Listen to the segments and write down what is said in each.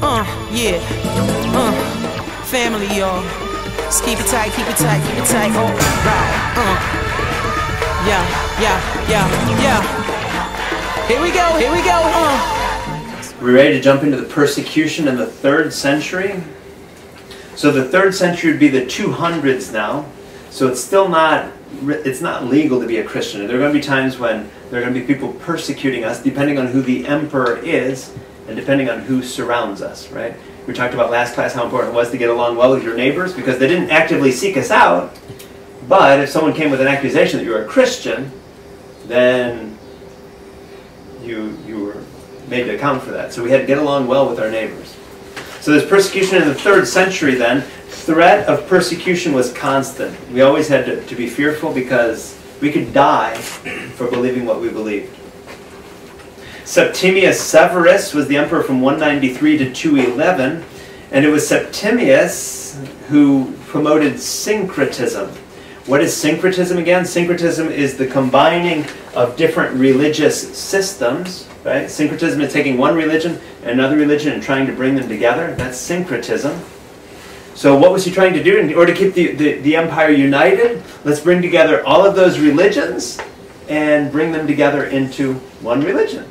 Yeah. Family, y'all. Just keep it tight, keep it tight, keep it tight. Oh, right. Yeah. Here we go, here we go. We're ready to jump into the persecution in the 3rd century. So the 3rd century would be the 200s now. So it's still not legal to be a Christian. There are going to be times when there are going to be people persecuting us, depending on who the emperor is and depending on who surrounds us, right? We talked about last class how important it was to get along well with your neighbors because they didn't actively seek us out. But if someone came with an accusation that you were a Christian, then you were made to account for that. So we had to get along well with our neighbors. So there's persecution in the 3rd century then. Threat of persecution was constant. We always had to be fearful because we could die for believing what we believed. Septimius Severus was the emperor from 193 to 211, and it was Septimius who promoted syncretism. What is syncretism again? Syncretism is the combining of different religious systems, right? Syncretism is taking one religion and another religion and trying to bring them together. That's syncretism. So what was he trying to do in order to keep the empire united? Let's bring together all of those religions and bring them together into one religion.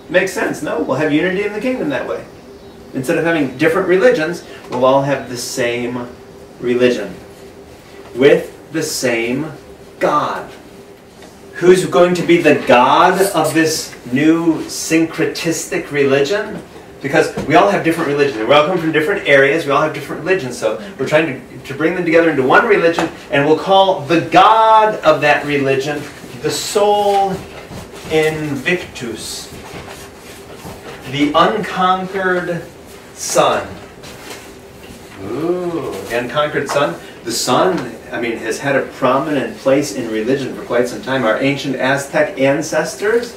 Makes sense, no? We'll have unity in the kingdom that way. Instead of having different religions, we'll all have the same religion with the same God. Who's going to be the God of this new syncretistic religion? Because we all have different religions. We all come from different areas. We all have different religions. So we're trying to bring them together into one religion, and we'll call the God of that religion the Sol Invictus, the Unconquered Sun. Ooh, the Unconquered Sun. The sun, I mean, has had a prominent place in religion for quite some time. Our ancient Aztec ancestors,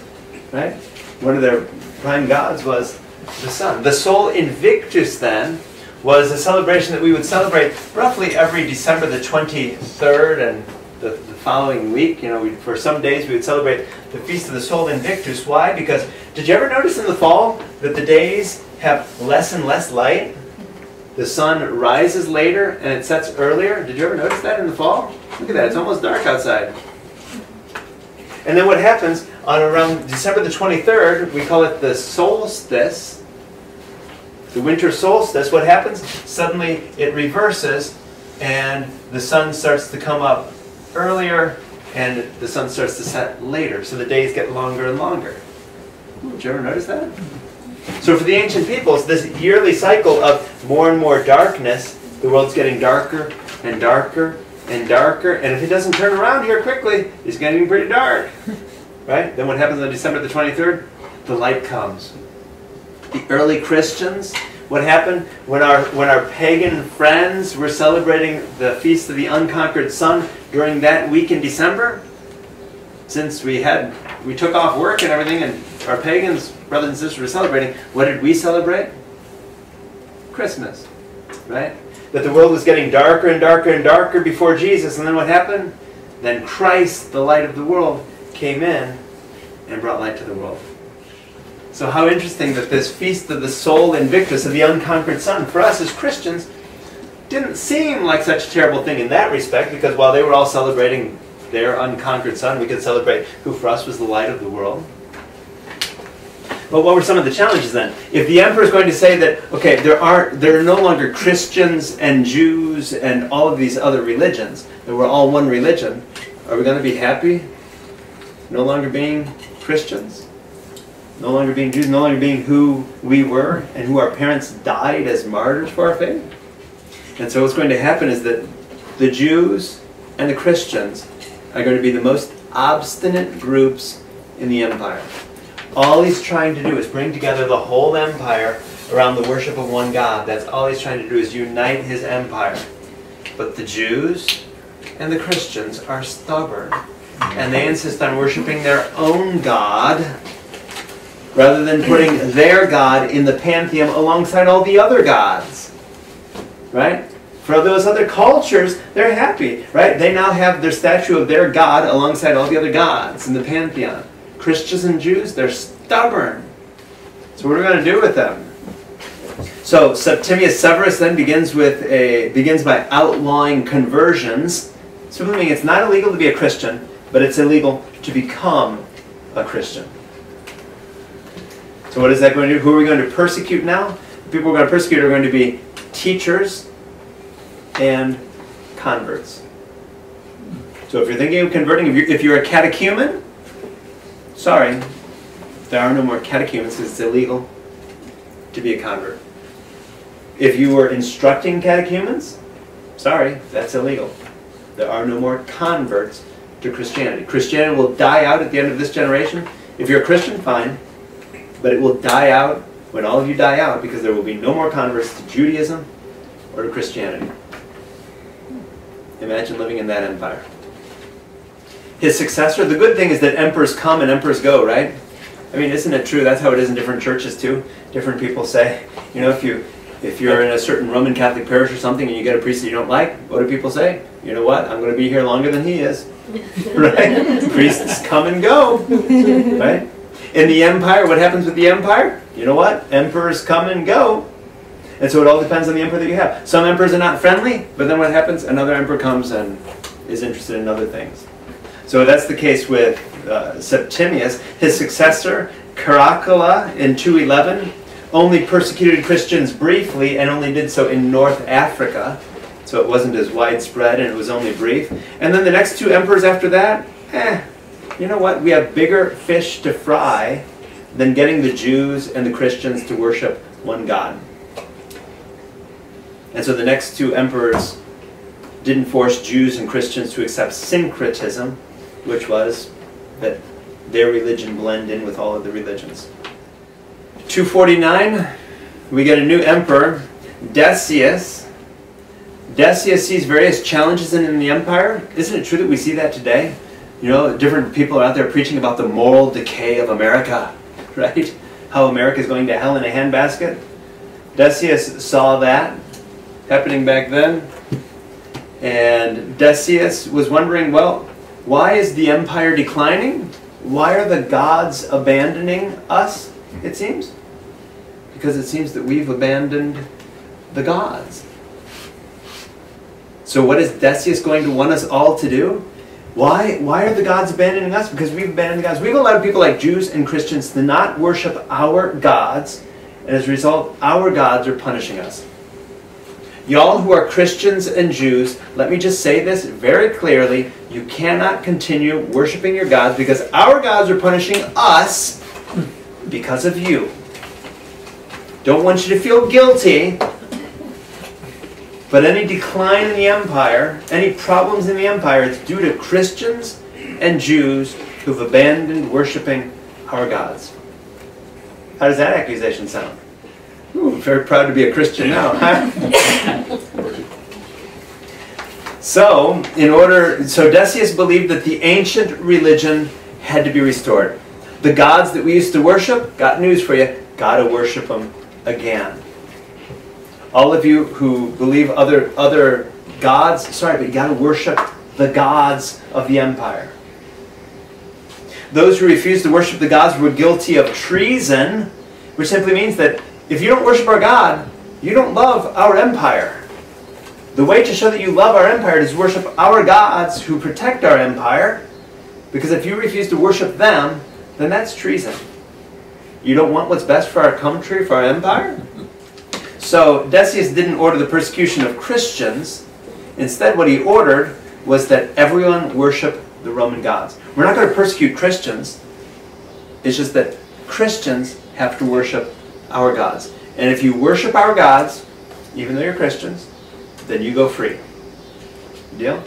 right? One of their prime gods was the sun. The Sol Invictus, then, was a celebration that we would celebrate roughly every December the 23rd and the following week. You know, for some days we would celebrate the Feast of the Sol Invictus. Why? Because did you ever notice in the fall that the days have less and less light? The sun rises later and it sets earlier. Did you ever notice that in the fall? Look at that, it's almost dark outside. And then what happens on around December the 23rd, we call it the solstice, the winter solstice. What happens? Suddenly it reverses and the sun starts to come up earlier and the sun starts to set later. So the days get longer and longer. Did you ever notice that? So for the ancient peoples, this yearly cycle of more and more darkness, the world's getting darker and darker and darker, and if it doesn't turn around here quickly, it's getting pretty dark. Right? Then what happens on December the 23rd? The light comes. The early Christians, what happened when our pagan friends were celebrating the Feast of the Unconquered Sun during that week in December? Since we took off work and everything, and our pagans, brothers and sisters, were celebrating, what did we celebrate? Christmas, right? That the world was getting darker and darker and darker before Jesus, and then what happened? Then Christ, the light of the world, came in and brought light to the world. So how interesting that this Feast of the Sol Invictus, of the Unconquered Sun, for us as Christians, didn't seem like such a terrible thing in that respect, because while they were all celebrating their unconquered sun, we could celebrate who for us was the light of the world. But what were some of the challenges then? If the emperor is going to say that, okay, there are no longer Christians and Jews and all of these other religions, that we're all one religion, are we going to be happy? No longer being Christians? No longer being Jews? No longer being who we were and who our parents died as martyrs for our faith? And so what's going to happen is that the Jews and the Christians are going to be the most obstinate groups in the empire. All he's trying to do is bring together the whole empire around the worship of one God. That's all he's trying to do, is unite his empire. But the Jews and the Christians are stubborn, and they insist on worshiping their own God rather than putting their God in the pantheon alongside all the other gods. Right? For those other cultures, they're happy, right? They now have their statue of their God alongside all the other gods in the pantheon. Christians and Jews, they're stubborn. So what are we going to do with them? So Septimius Severus then begins by outlawing conversions. Simply meaning it's not illegal to be a Christian, but it's illegal to become a Christian. So what is that going to do? Who are we going to persecute now? The people we're going to persecute are going to be teachers and converts. So if you're thinking of converting, if you're a catechumen, sorry, there are no more catechumens because it's illegal to be a convert. If you were instructing catechumens, sorry, that's illegal. There are no more converts to Christianity. Christianity will die out at the end of this generation. If you're a Christian, fine, but it will die out when all of you die out because there will be no more converts to Judaism or to Christianity. Imagine living in that empire. His successor, the good thing is that emperors come and emperors go, right? I mean, isn't it true? That's how it is in different churches too. Different people say, you know, if you're in a certain Roman Catholic parish or something and you get a priest that you don't like, what do people say? You know what? I'm going to be here longer than he is. Right? Priests come and go. Right? In the empire, what happens with the empire? You know what? Emperors come and go. And so it all depends on the emperor that you have. Some emperors are not friendly, but then what happens? Another emperor comes and is interested in other things. So that's the case with Septimius. His successor, Caracalla, in 211, only persecuted Christians briefly and only did so in North Africa. So it wasn't as widespread and it was only brief. And then the next two emperors after that, you know what? We have bigger fish to fry than getting the Jews and the Christians to worship one God. And so the next two emperors didn't force Jews and Christians to accept syncretism, which was that their religion blend in with all of the religions. 249, we get a new emperor, Decius. Decius sees various challenges in the empire. Isn't it true that we see that today? You know, different people are out there preaching about the moral decay of America, right? How America is going to hell in a handbasket. Decius saw that happening back then. And Decius was wondering, well, why is the empire declining? Why are the gods abandoning us, it seems? Because it seems that we've abandoned the gods. So what is Decius going to want us all to do? Why are the gods abandoning us? Because we've abandoned the gods. We've allowed people like Jews and Christians to not worship our gods, and as a result, our gods are punishing us. Y'all who are Christians and Jews, let me just say this very clearly. You cannot continue worshiping your gods because our gods are punishing us because of you. Don't want you to feel guilty, but any decline in the empire, any problems in the empire, it's due to Christians and Jews who've abandoned worshiping our gods. How does that accusation sound? Ooh, I'm very proud to be a Christian now, huh? So Decius believed that the ancient religion had to be restored. The gods that we used to worship, got news for you, gotta worship them again. All of you who believe other gods, sorry, but you gotta worship the gods of the empire. Those who refused to worship the gods were guilty of treason, which simply means that if you don't worship our God, you don't love our empire. The way to show that you love our empire is to worship our gods who protect our empire, because if you refuse to worship them, then that's treason. You don't want what's best for our country, for our empire? So Decius didn't order the persecution of Christians. Instead, what he ordered was that everyone worship the Roman gods. We're not going to persecute Christians. It's just that Christians have to worship our gods. And if you worship our gods, even though you're Christians, then you go free. Deal?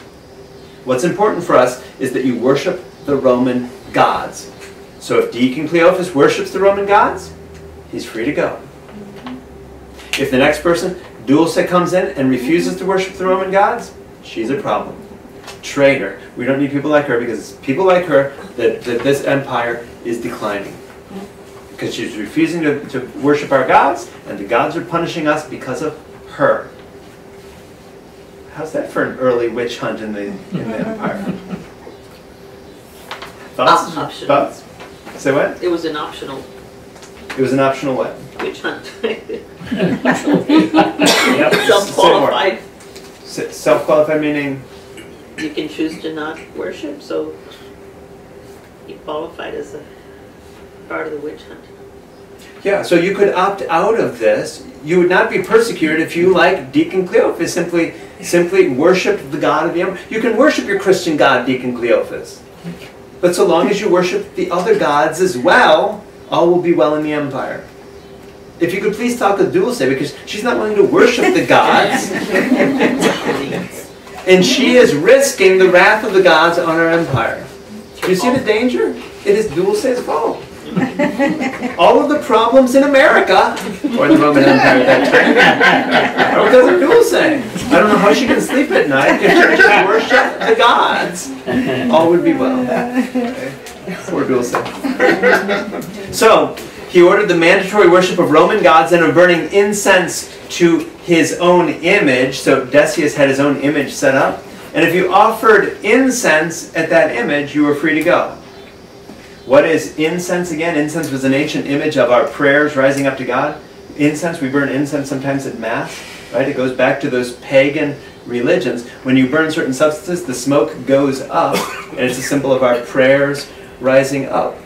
What's important for us is that you worship the Roman gods. So if Deacon Cleophas worships the Roman gods, he's free to go. If the next person, Dulce, comes in and refuses to worship the Roman gods, she's a problem. Traitor. We don't need people like her because it's people like her that this empire is declining. Because she's refusing to worship our gods, and the gods are punishing us because of her. How's that for an early witch hunt in the empire? Thoughts? Optional. Thoughts? Say what? It was an optional It was an optional what? witch hunt. Self-qualified. Self-qualified meaning? You can choose to not worship, so you qualified as a part of the witch hunt. Yeah, so you could opt out of this. You would not be persecuted if you, like Deacon Cleophas, simply worshipped the God of the empire. You can worship your Christian God, Deacon Cleophas. But so long as you worship the other gods as well, all will be well in the empire. If you could please talk to Dulce, because she's not willing to worship the gods. And she is risking the wrath of the gods on our empire. Do you see the danger? It is Dulce's fault. All of the problems in America, or the Roman Empire at that time, are because of Dulce. I don't know how she can sleep at night if she just worship the gods. All would be well. Okay. Poor Dulce. So, he ordered the mandatory worship of Roman gods and of burning incense to his own image. So Decius had his own image set up. And if you offered incense at that image, you were free to go. What is incense again? Incense was an ancient image of our prayers rising up to God. Incense, we burn incense sometimes at Mass, right? It goes back to those pagan religions. When you burn certain substances, the smoke goes up, and it's a symbol of our prayers rising up.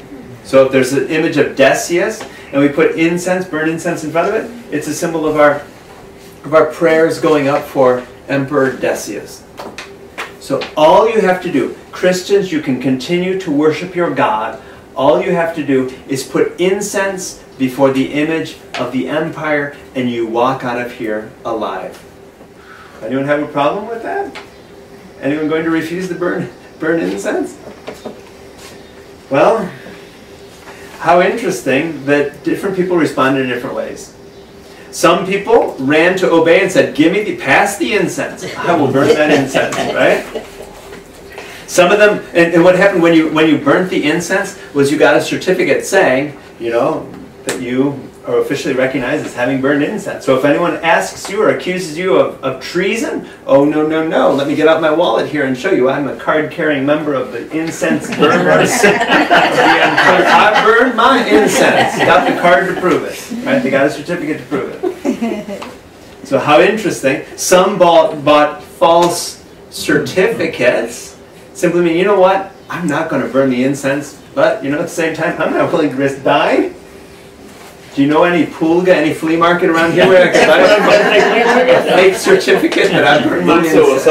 So if there's an image of Decius, and we put incense, burn incense in front of it, it's a symbol of our prayers going up for Emperor Decius. So all you have to do, Christians, you can continue to worship your God. All you have to do is put incense before the image of the empire, and you walk out of here alive. Anyone have a problem with that? Anyone going to refuse to burn incense? Well, how interesting that different people responded in different ways. Some people ran to obey and said, pass the incense. I will burn that incense, right? Some of them, and what happened when you burnt the incense was you got a certificate saying, that you are officially recognized as having burned incense. So if anyone asks you or accuses you of treason, oh, no, let me get out my wallet here and show you I'm a card-carrying member of the incense burners. I burned my incense. Got the card to prove it. Right? They got a certificate to prove it. So how interesting. Some bought false certificates. Simply mean, you know what? I'm not going to burn the incense, but at the same time, I'm not willing to risk dying. Do you know any pulga, any flea market around here where I can buy a fake certificate that I burned my incense?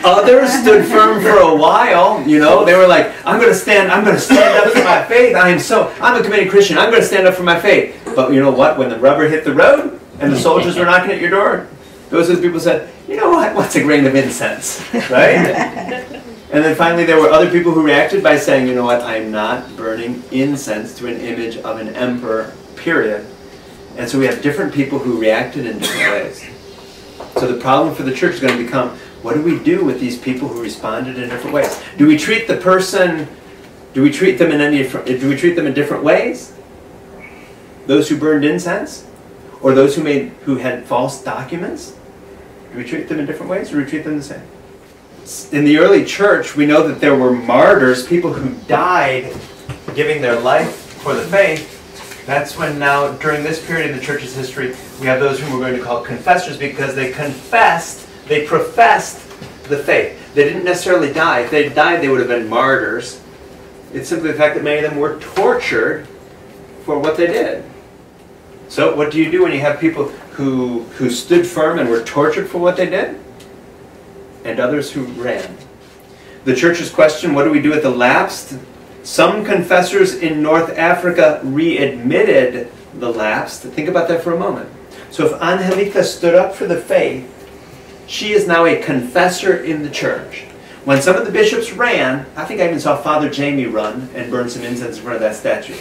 Others stood firm for a while. They were like, I'm going to stand up for my faith. I'm a committed Christian. I'm going to stand up for my faith. But you know what? When the rubber hit the road and the soldiers were knocking at your door, those are the people who said, you know what? What's a grain of incense, right? And then finally there were other people who reacted by saying, you know what? I'm not burning incense to an image of an emperor, period. And so we have different people who reacted in different ways. So the problem for the church is going to become, what do we do with these people who responded in different ways? Do we treat the person, do we treat them in different ways? Those who burned incense? Or those who had false documents? Do we treat them in different ways, or do we treat them the same? In the early church, we know that there were martyrs, people who died giving their life for the faith. That's when now, during this period in the church's history, we have those whom we're going to call confessors, because they professed the faith. They didn't necessarily die. If they died, they would have been martyrs. It's simply the fact that many of them were tortured for what they did. So what do you do when you have people who stood firm and were tortured for what they did? And others who ran. The church's question, what do we do with the lapsed? Some confessors in North Africa readmitted the lapsed. Think about that for a moment. So if Angelita stood up for the faith, she is now a confessor in the church. When some of the bishops ran, I think I even saw Father Jamie run and burn some incense in front of that statue.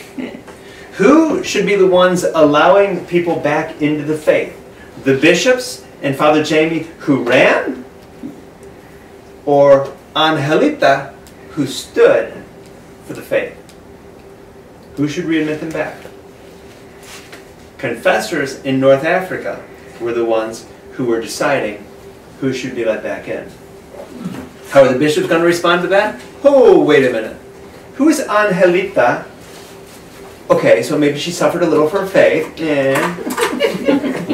Who should be the ones allowing people back into the faith? The bishops and Father Jamie who ran? Or Angelita who stood for the faith? Who should readmit them back? Confessors in North Africa were the ones who were deciding who should be let back in. How are the bishops going to respond to that? Oh, wait a minute. Who is Angelita Okay, so maybe she suffered a little for her faith.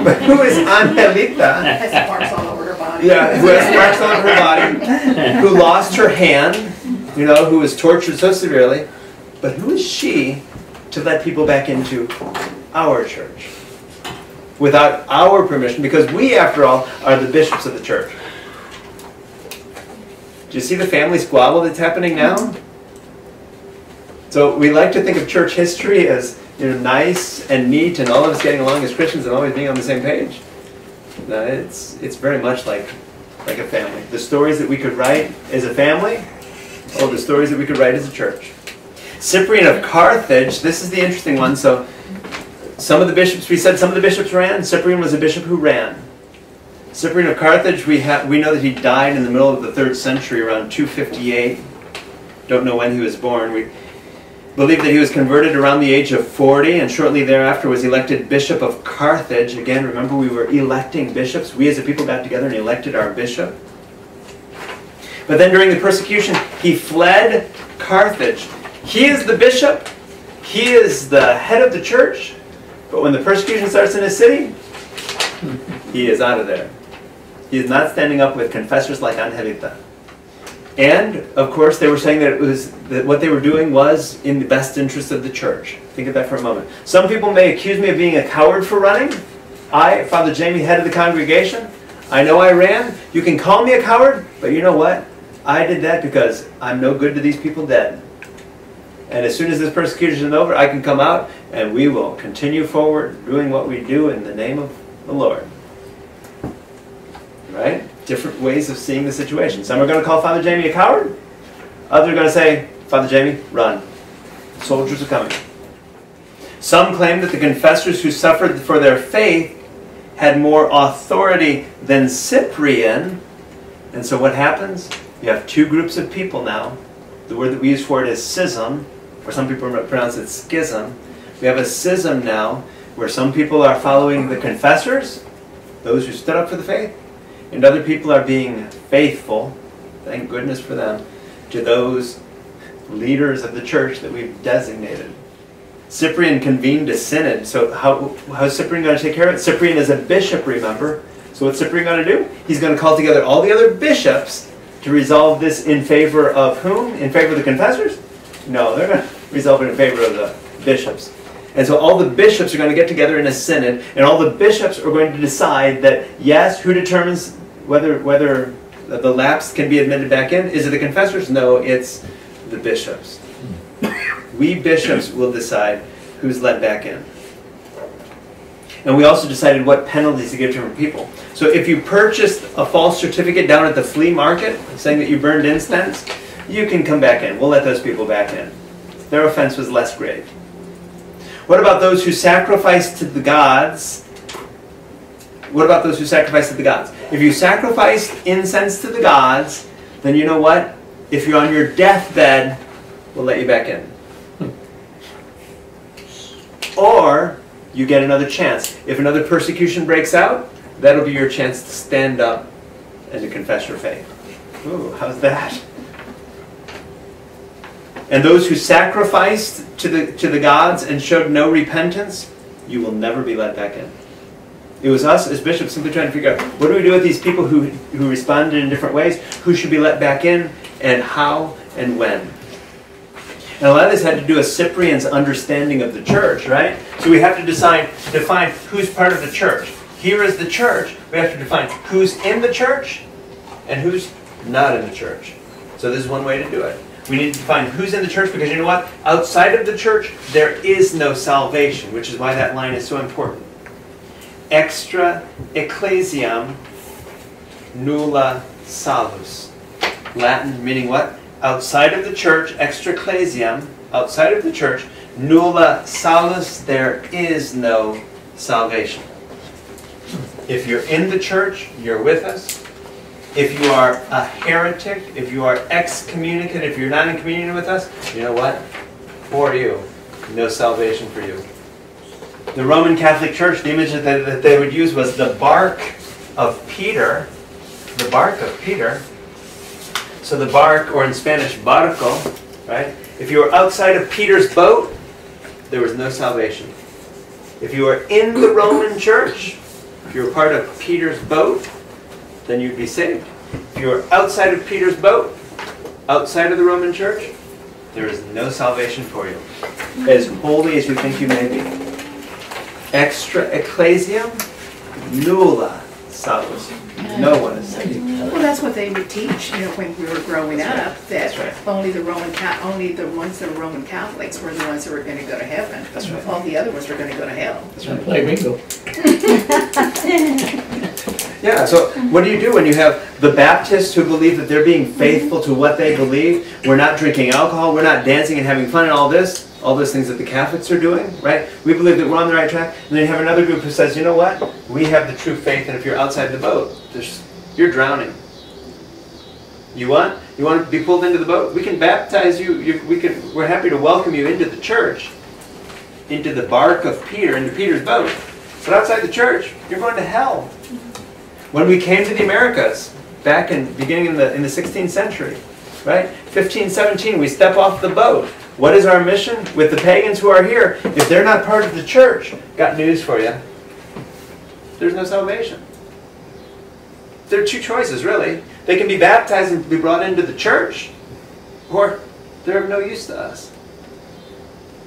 But who is Angelita? Has marks all over her body. Yeah, who has marks all over her body, who lost her hand, you know, who was tortured so severely. But who is she to let people back into our church without our permission? Because we, after all, are the bishops of the church. Do you see the family squabble that's happening now? So we like to think of church history as, you know, nice and neat and all of us getting along as Christians and always being on the same page. No, it's very much like a family. The stories that we could write as a family, or the stories that we could write as a church. Cyprian of Carthage, this is the interesting one. So some of the bishops, we said some of the bishops ran. Cyprian was a bishop who ran. Cyprian of Carthage, we know that he died in the middle of the 3rd century, around 258. Don't know when he was born. We believe that he was converted around the age of 40, and shortly thereafter was elected Bishop of Carthage. Again, remember, we were electing bishops. We as a people got together and elected our bishop. But then during the persecution, he fled Carthage. He is the bishop. He is the head of the church. But when the persecution starts in his city, he is out of there. He is not standing up with confessors like Angelita. And, of course, they were saying that what they were doing was in the best interest of the church. Think of that for a moment. Some people may accuse me of being a coward for running. I, Father Jamie, head of the congregation, I know I ran. You can call me a coward, but you know what? I did that because I'm no good to these people dead. And as soon as this persecution is over, I can come out and we will continue forward doing what we do in the name of the Lord. Right? Different ways of seeing the situation. Some are going to call Father Jamie a coward. Others are going to say, Father Jamie, run. Soldiers are coming. Some claim that the confessors who suffered for their faith had more authority than Cyprian. And so what happens? You have two groups of people now. The word that we use for it is schism, or some people pronounce it schism. We have a schism now where some people are following the confessors, those who stood up for the faith, and other people are being faithful, thank goodness for them, to those leaders of the church that we've designated. Cyprian convened a synod. So how's Cyprian going to take care of it? Cyprian is a bishop, remember. So what's Cyprian going to do? He's going to call together all the other bishops to resolve this in favor of whom? In favor of the confessors? No, they're going to resolve it in favor of the bishops. And so all the bishops are going to get together in a synod, and all the bishops are going to decide that, yes, who determines whether the lapse can be admitted back in? Is it the confessors? No, it's the bishops. We bishops will decide who's let back in. And we also decided what penalties to give to different people. So if you purchased a false certificate down at the flea market, saying that you burned incense, you can come back in. We'll let those people back in. Their offense was less grave. What about those who sacrificed to the gods? What about those who sacrificed to the gods? If you sacrificed incense to the gods, then you know what? If you're on your deathbed, we'll let you back in. Or you get another chance. If another persecution breaks out, that'll be your chance to stand up and to confess your faith. Ooh, how's that? And those who sacrificed to the gods and showed no repentance, you will never be let back in. It was us as bishops simply trying to figure out, what do we do with these people who responded in different ways? Who should be let back in, and how, and when? And a lot of this had to do with Cyprian's understanding of the church, right? So we have to define who's part of the church. Here is the church. We have to define who's in the church and who's not in the church. So this is one way to do it. We need to define who's in the church, because you know what? Outside of the church, there is no salvation, which is why that line is so important. Extra ecclesiam nulla salus. Latin meaning what? Outside of the church, extra ecclesiam, outside of the church, nulla salus, there is no salvation. If you're in the church, you're with us. If you are a heretic, if you are excommunicate, if you're not in communion with us, you know what? For you, no salvation for you. The Roman Catholic Church, the image that they would use was the barque of Peter. The barque of Peter. So the barque, or in Spanish, barco, right? If you were outside of Peter's boat, there was no salvation. If you were in the Roman church, if you were part of Peter's boat, then you'd be saved. If you were outside of Peter's boat, outside of the Roman church, there is no salvation for you. As holy as you think you may be. Extra ecclesiam, nulla salus. No one is saved. Well, that's what they would teach, when we were growing up. That only the only the ones that were Roman Catholics were the ones that were going to go to heaven. That's right. All the other ones were going to go to hell. That's right. Play bingo. Yeah, so what do you do when you have the Baptists who believe that they're being faithful to what they believe? We're not drinking alcohol, we're not dancing and having fun and all those things that the Catholics are doing, right? We believe that we're on the right track. And then you have another group who says, you know what? We have the true faith, and if you're outside the boat, you're drowning. You want to be pulled into the boat? We can baptize you. We're happy to welcome you into the church, into the barque of Peter, into Peter's boat. But outside the church, you're going to hell. When we came to the Americas, back beginning in the 16th century, right? 1517, we step off the boat. What is our mission? With the pagans who are here, if they're not part of the church, got news for you. There's no salvation. There are two choices, really. They can be baptized and be brought into the church, or they're of no use to us.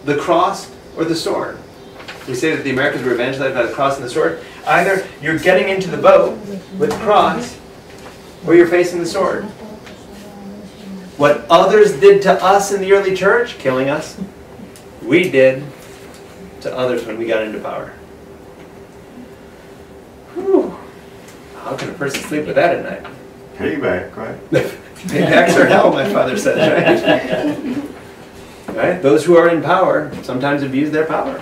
The cross or the sword. We say that the Americans were evangelized by the cross and the sword. Either you're getting into the boat with the cross, or you're facing the sword. What others did to us in the early church, killing us, we did to others when we got into power. Whew. How can a person sleep with that at night? Payback, right? Paybacks are hell, my father says, right? Right? Those who are in power sometimes abuse their power.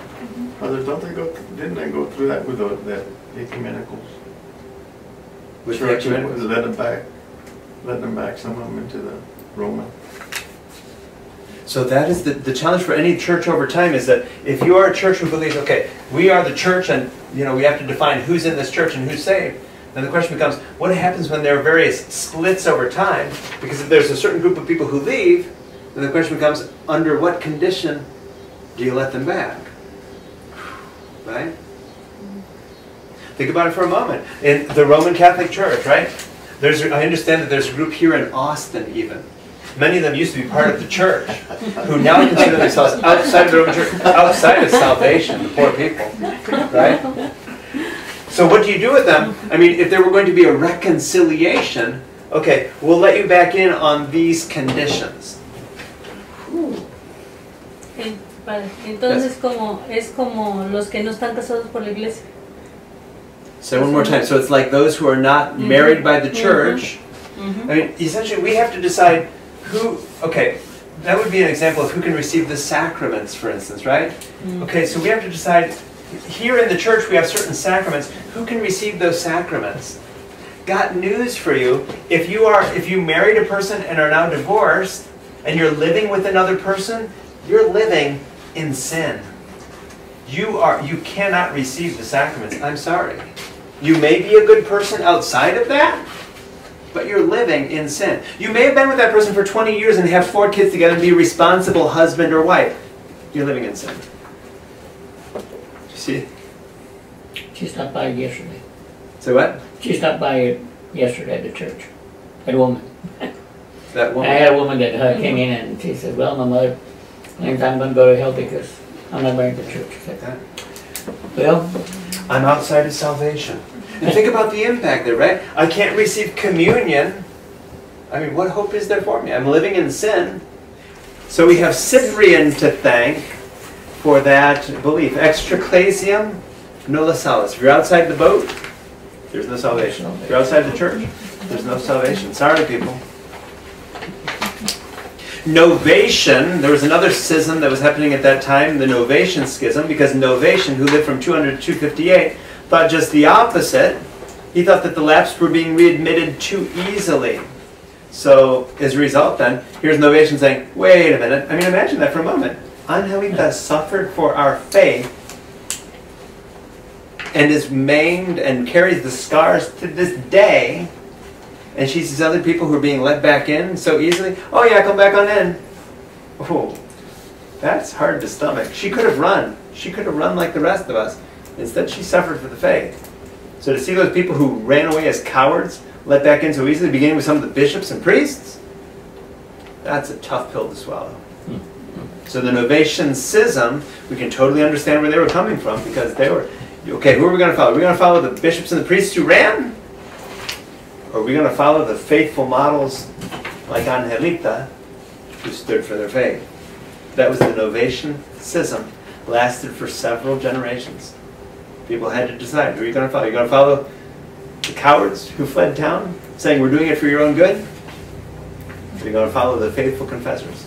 Brothers, didn't they go through that with the ecumenicals? With the Church, ecumenicals? letting them back some of them into the Roman. So that is the challenge for any church over time, is that if you are a church who believes, okay, we are the church and we have to define who's in this church and who's saved, then the question becomes, what happens when there are various splits over time? Because if there's a certain group of people who leave, then the question becomes, under what condition do you let them back? Right? Think about it for a moment. In the Roman Catholic Church, right? I understand that there's a group here in Austin even. Many of them used to be part of the church, who now consider themselves outside of the Roman Church, outside of salvation, the poor people. Right? So what do you do with them? I mean, if there were going to be a reconciliation, okay, we'll let you back in on these conditions. Entonces es como los que no están casados por la iglesia. Say one more time. So it's like those who are not married by the church. I mean, essentially we have to decide who, okay, that would be an example of who can receive the sacraments, for instance, right? Okay, so we have to decide, here in the church we have certain sacraments, who can receive those sacraments? Got news for you. If you married a person and are now divorced, and you're living with another person, you're living in sin. You cannot receive the sacraments. I'm sorry. You may be a good person outside of that, but you're living in sin. You may have been with that person for 20 years and have 4 kids together and be a responsible husband or wife. You're living in sin. You see? She stopped by yesterday. Say what? She stopped by yesterday at the church. That woman. That woman? I had a woman that came in and she said, well, my mother claims I'm going to go to hell because I'm not going to church. I said, well, I'm outside of salvation. And think about the impact there, right? I can't receive communion. I mean, what hope is there for me? I'm living in sin. So we have Cyprian to thank for that belief. Extraclasium, nulla salus. If you're outside the boat, there's no salvation. If you're outside the church, there's no salvation. Sorry, people. Novatian, there was another schism that was happening at that time, the Novatian Schism, because Novatian, who lived from 200 to 258, thought just the opposite. He thought that the lapsed were being readmitted too easily. So, as a result then, here's Novatian saying, wait a minute, I mean, imagine that for a moment. Angelita suffered for our faith and is maimed and carries the scars to this day. And she sees other people who are being let back in so easily. Oh yeah, come back on in. Oh, That's hard to stomach. She could have run. She could have run like the rest of us. Instead, she suffered for the faith. So to see those people who ran away as cowards let back in so easily, beginning with some of the bishops and priests, that's a tough pill to swallow. So the Novatian Schism, we can totally understand where they were coming from, because they were, okay, who are we going to follow? Are we going to follow the bishops and the priests who ran? Or are we going to follow the faithful models like Angelita, who stood for their faith? That was the Novatian Schism. Lasted for several generations. People had to decide, who are you going to follow? Are you going to follow the cowards who fled town, saying we're doing it for your own good? Or are you going to follow the faithful confessors?